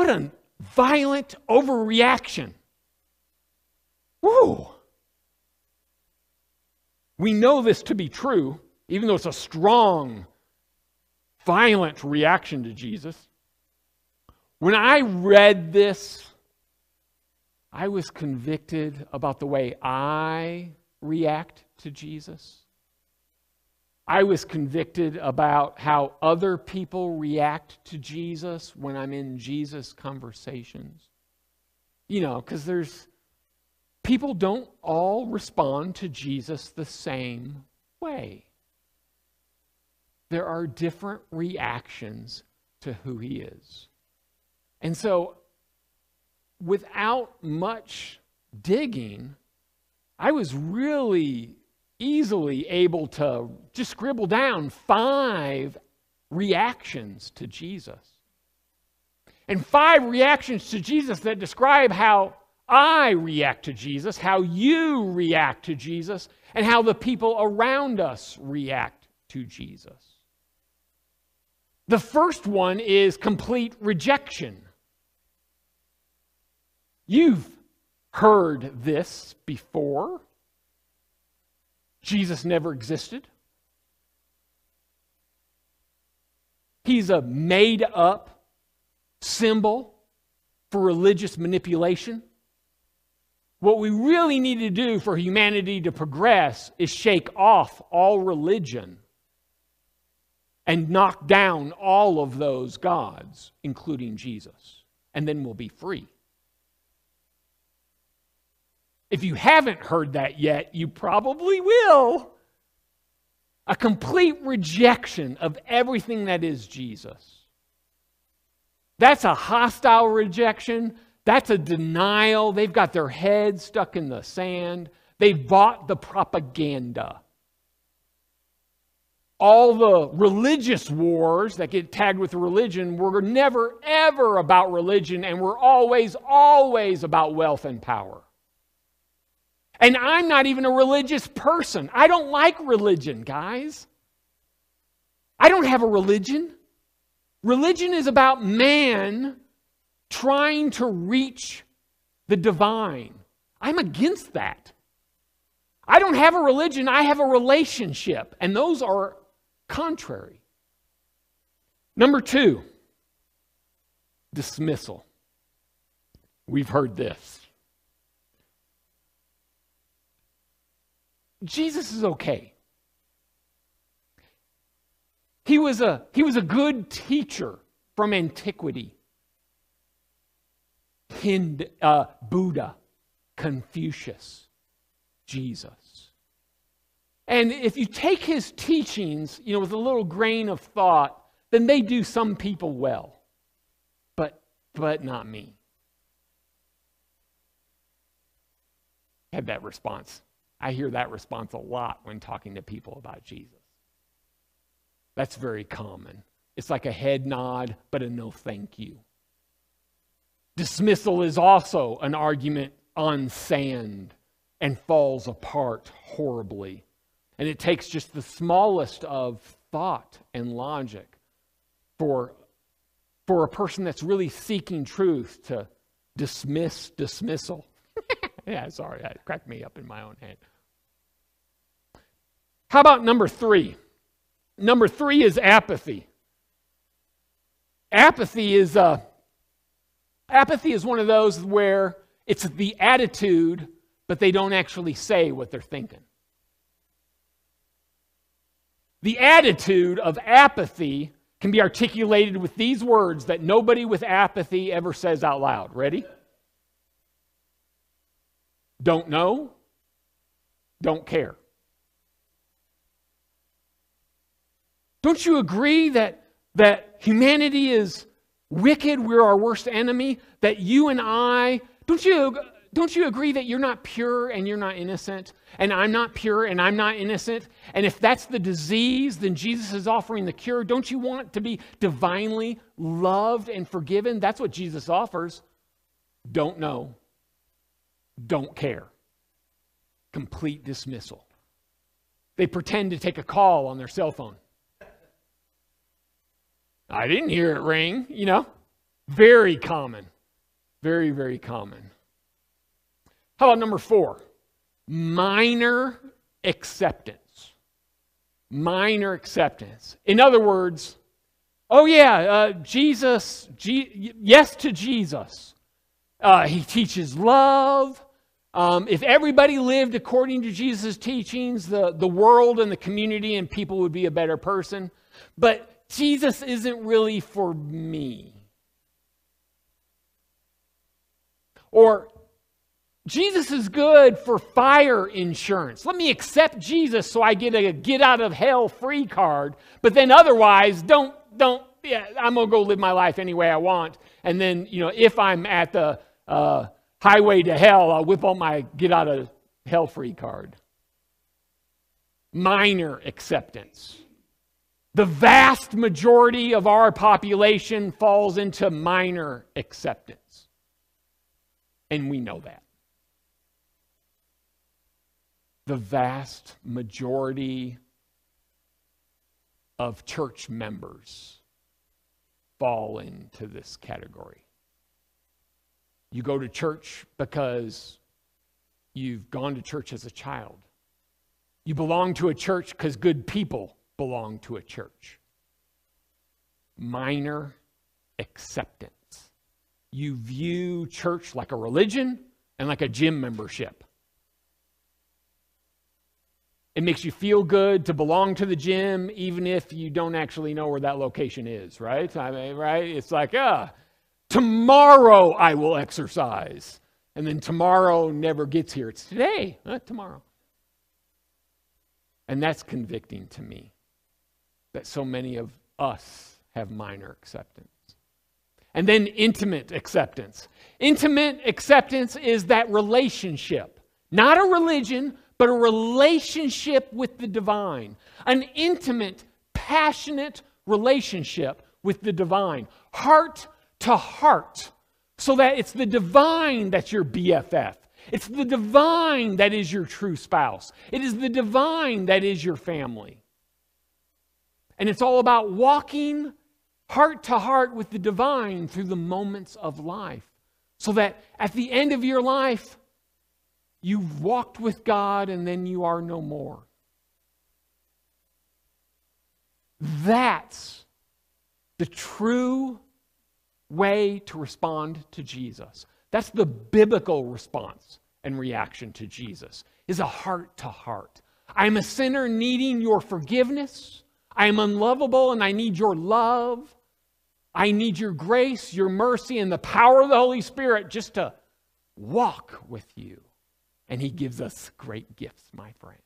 What a violent overreaction. Woo! We know this to be true, even though it's a strong, violent reaction to Jesus. When I read this, I was convicted about the way I react to Jesus. I was convicted about how other people react to Jesus when I'm in Jesus conversations. You know, because people don't all respond to Jesus the same way. There are different reactions to who he is. And so, without much digging, I was really easily able to just scribble down 5 reactions to Jesus. And 5 reactions to Jesus that describe how I react to Jesus, how you react to Jesus, and how the people around us react to Jesus. The first one is complete rejection. You've heard this before. Jesus never existed. He's a made-up symbol for religious manipulation. What we really need to do for humanity to progress is shake off all religion and knock down all of those gods, including Jesus. And then we'll be free. If you haven't heard that yet, you probably will. A complete rejection of everything that is Jesus. That's a hostile rejection. That's a denial. They've got their heads stuck in the sand. They've bought the propaganda. All the religious wars that get tagged with religion were never, ever about religion, and were always, always about wealth and power. And I'm not even a religious person. I don't like religion, guys. I don't have a religion. Religion is about man trying to reach the divine. I'm against that. I don't have a religion, I have a relationship. And those are contrary. Number 2, dismissal. We've heard this. Jesus is okay. He was a good teacher from antiquity. Buddha, Confucius, Jesus. And if you take his teachings, with a little grain of thought, then they do some people well. But not me. Had that response. I hear that response a lot when talking to people about Jesus. That's very common. It's like a head nod, but a no thank you. Dismissal is also an argument on sand and falls apart horribly. And it takes just the smallest of thought and logic for a person that's really seeking truth to dismiss dismissal. Yeah, sorry, that cracked me up in my own head. How about number 3? Number 3 is apathy. Apathy is one of those where it's the attitude, but they don't actually say what they're thinking. The attitude of apathy can be articulated with these words that nobody with apathy ever says out loud. Ready? Don't know, don't care. Don't you agree that humanity is wicked, we're our worst enemy, that you and I, don't you agree that you're not pure and you're not innocent, and I'm not pure and I'm not innocent, and if that's the disease, then Jesus is offering the cure. Don't you want to be divinely loved and forgiven? That's what Jesus offers. Don't know, don't care. Complete dismissal. They pretend to take a call on their cell phone. I didn't hear it ring, Very common. Very, very common. How about number 4? Minor acceptance. Minor acceptance. In other words, oh yeah, yes to Jesus. He teaches love. If everybody lived according to Jesus' teachings, the world and the community and people would be a better person. But Jesus isn't really for me. Or, Jesus is good for fire insurance. Let me accept Jesus so I get a get out of hell free card. But then otherwise, I'm going to go live my life any way I want. And then, if I'm at the highway to hell, I'll whip out my get out of hell free card. Minor acceptance. The vast majority of our population falls into minor acceptance. And we know that. The vast majority of church members fall into this category. You go to church because you've gone to church as a child. You belong to a church because good people belong to a church. Minor acceptance. You view church like a religion and like a gym membership. It makes you feel good to belong to the gym, even if you don't actually know where that location is, right? Right? It's like, tomorrow I will exercise. And then tomorrow never gets here. It's today, not tomorrow. And that's convicting to me, that so many of us have minor acceptance. And then intimate acceptance. Intimate acceptance is that relationship. Not a religion, but a relationship with the divine. An intimate, passionate relationship with the divine. Heart to heart. So that it's the divine that's your BFF. It's the divine that is your true spouse. It is the divine that is your family. And it's all about walking heart to heart with the divine through the moments of life. So that at the end of your life, you've walked with God and then you are no more. That's the true way to respond to Jesus. That's the biblical response and reaction to Jesus, is a heart to heart. I'm a sinner needing your forgiveness. I am unlovable and I need your love. I need your grace, your mercy, and the power of the Holy Spirit just to walk with you. And He gives us great gifts, my friend.